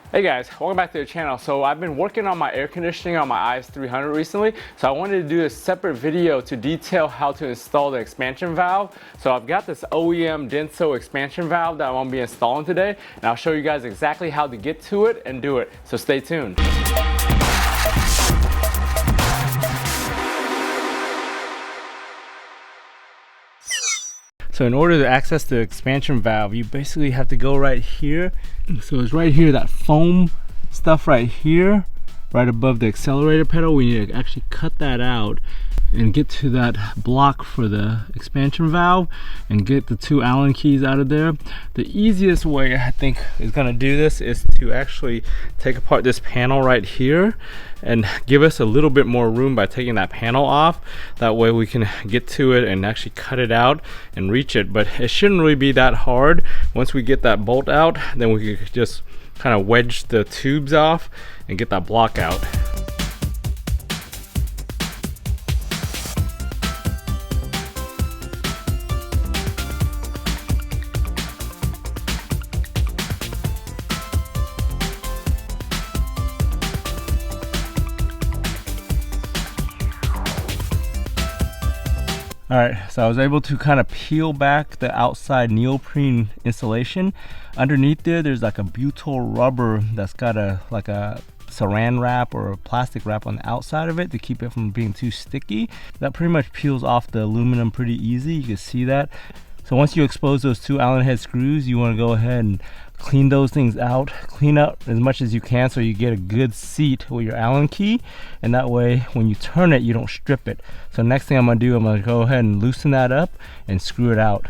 Hey guys, welcome back to the channel. So I've been working on my air conditioning on my IS300 recently. So I wanted to do a separate video to detail how to install the expansion valve. So I've got this OEM Denso expansion valve that I'm gonna be installing today. And I'll show you guys exactly how to get to it and do it. So stay tuned. So in order to access the expansion valve, you basically have to go right here. So it's right here, that foam stuff right here, right above the accelerator pedal. We need to actually cut that out and get to that block for the expansion valve and get the two Allen keys out of there. The easiest way I think is gonna do this is to actually take apart this panel right here and give us a little bit more room by taking that panel off. That way we can get to it and actually cut it out and reach it. But it shouldn't really be that hard. Once we get that bolt out, then we can just kind of wedge the tubes off and get that block out. Alright, so I was able to kind of peel back the outside neoprene insulation. Underneath there's like a butyl rubber that's got like a saran wrap or a plastic wrap on the outside of it to keep it from being too sticky. That pretty much peels off the aluminum pretty easy. You can see that. So once you expose those two Allen head screws, you want to go ahead and clean those things out. Clean up as much as you can so you get a good seat with your Allen key, and that way when you turn it you don't strip it. So next thing I'm going to do, I'm going to go ahead and loosen that up and screw it out.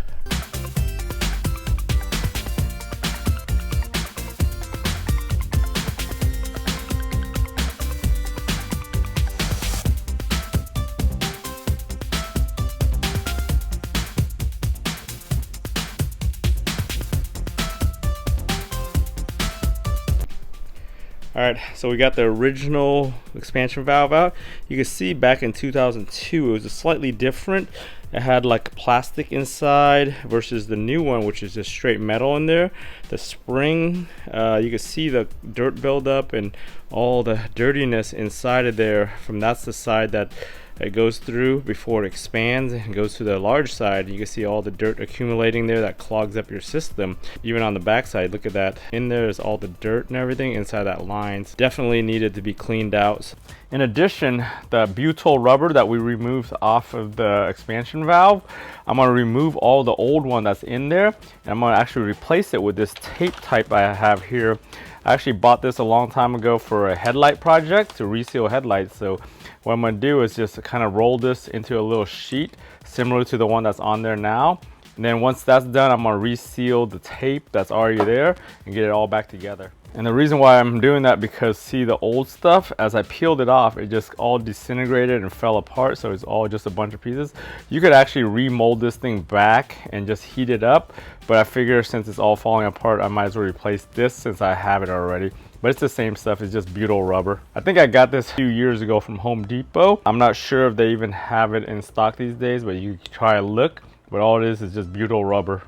Alright, so we got the original expansion valve out. You can see back in 2002 it was a slightly different. It had like plastic inside versus the new one, which is just straight metal in there. The spring, you can see the dirt buildup and all the dirtiness inside of there. From that's the side that it goes through before it expands and goes to the large side. You can see all the dirt accumulating there that clogs up your system. Even on the back side, look at that. In there is all the dirt and everything inside that line. Definitely needed to be cleaned out. In addition, the butyl rubber that we removed off of the expansion valve, I'm going to remove all the old one that's in there, and I'm going to actually replace it with this tape type I have here. I actually bought this a long time ago for a headlight project to reseal headlights. So what I'm going to do is just kind of roll this into a little sheet similar to the one that's on there now. And then once that's done, I'm going to reseal the tape that's already there and get it all back together. And the reason why I'm doing that, because see the old stuff, as I peeled it off, it just all disintegrated and fell apart. So it's all just a bunch of pieces. You could actually remold this thing back and just heat it up. But I figure since it's all falling apart, I might as well replace this since I have it already. But it's the same stuff, it's just butyl rubber. I think I got this a few years ago from Home Depot. I'm not sure if they even have it in stock these days, but you can try a look. But all it is just butyl rubber.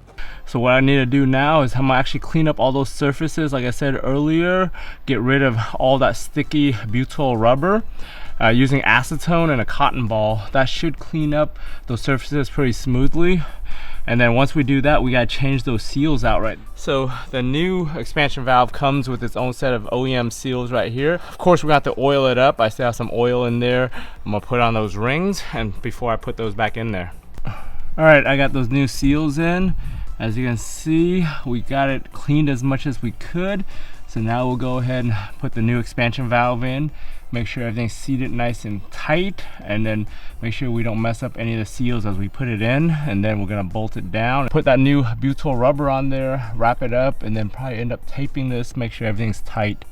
So what I need to do now is I'm gonna actually clean up all those surfaces, like I said earlier, get rid of all that sticky butyl rubber using acetone and a cotton ball. That should clean up those surfaces pretty smoothly. And then once we do that, we gotta change those seals out right. So the new expansion valve comes with its own set of OEM seals right here. Of course, we got to oil it up. I still have some oil in there. I'm gonna put on those rings and before I put those back in there. All right, I got those new seals in. As you can see, we got it cleaned as much as we could. So now we'll go ahead and put the new expansion valve in, make sure everything's seated nice and tight, and then make sure we don't mess up any of the seals as we put it in. And then we're gonna bolt it down, put that new butyl rubber on there, wrap it up, and then probably end up taping this, make sure everything's tight.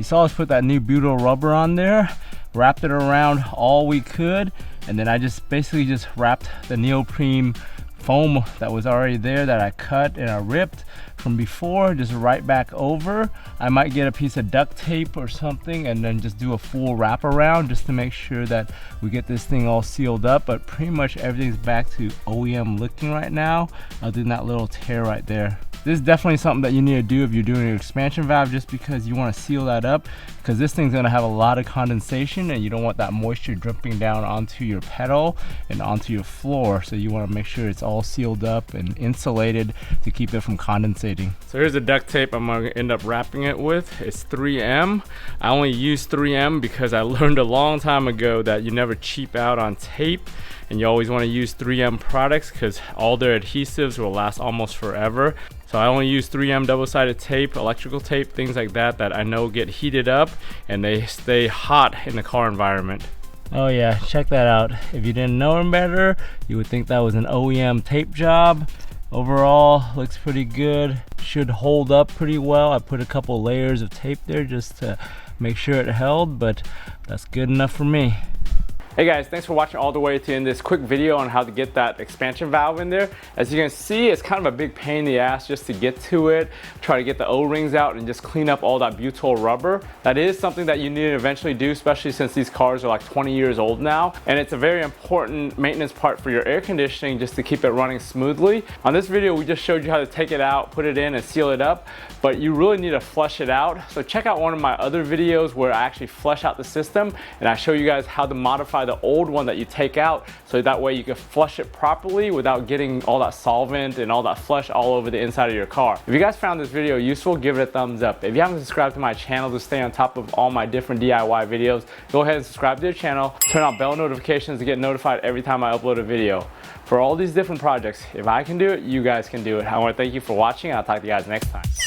saw us put that new butyl rubber on there, wrapped it around all we could, and then I just basically just wrapped the neoprene foam that was already there that I cut and I ripped from before just right back over. I might get a piece of duct tape or something and then just do a full wrap around just to make sure that we get this thing all sealed up, but pretty much everything's back to OEM looking right now, other than that little tear right there. This is definitely something that you need to do if you're doing your expansion valve, just because you want to seal that up, because this thing's going to have a lot of condensation and you don't want that moisture dripping down onto your pedal and onto your floor. So you want to make sure it's all sealed up and insulated to keep it from condensating. So here's the duct tape I'm going to end up wrapping it with. It's 3M. I only use 3M because I learned a long time ago that you never cheap out on tape, and you always want to use 3M products because all their adhesives will last almost forever. So I only use 3M double-sided tape, electrical tape, things like that I know get heated up and they stay hot in the car environment. Oh yeah, check that out. If you didn't know him better, you would think that was an OEM tape job. Overall, looks pretty good. Should hold up pretty well. I put a couple layers of tape there just to make sure it held, but that's good enough for me. Hey guys, thanks for watching all the way to end this quick video on how to get that expansion valve in there. As you can see, it's kind of a big pain in the ass just to get to it, try to get the O-rings out and just clean up all that butyl rubber. That is something that you need to eventually do, especially since these cars are like 20 years old now. And it's a very important maintenance part for your air conditioning just to keep it running smoothly. On this video, we just showed you how to take it out, put it in and seal it up, but you really need to flush it out. So check out one of my other videos where I actually flush out the system and I show you guys how to modify the old one that you take out, so that way you can flush it properly without getting all that solvent and all that flush all over the inside of your car. If you guys found this video useful, give it a thumbs up. If you haven't subscribed to my channel to stay on top of all my different DIY videos, go ahead and subscribe to the channel, turn on bell notifications to get notified every time I upload a video. For all these different projects, if I can do it, you guys can do it. I want to thank you for watching, and I'll talk to you guys next time.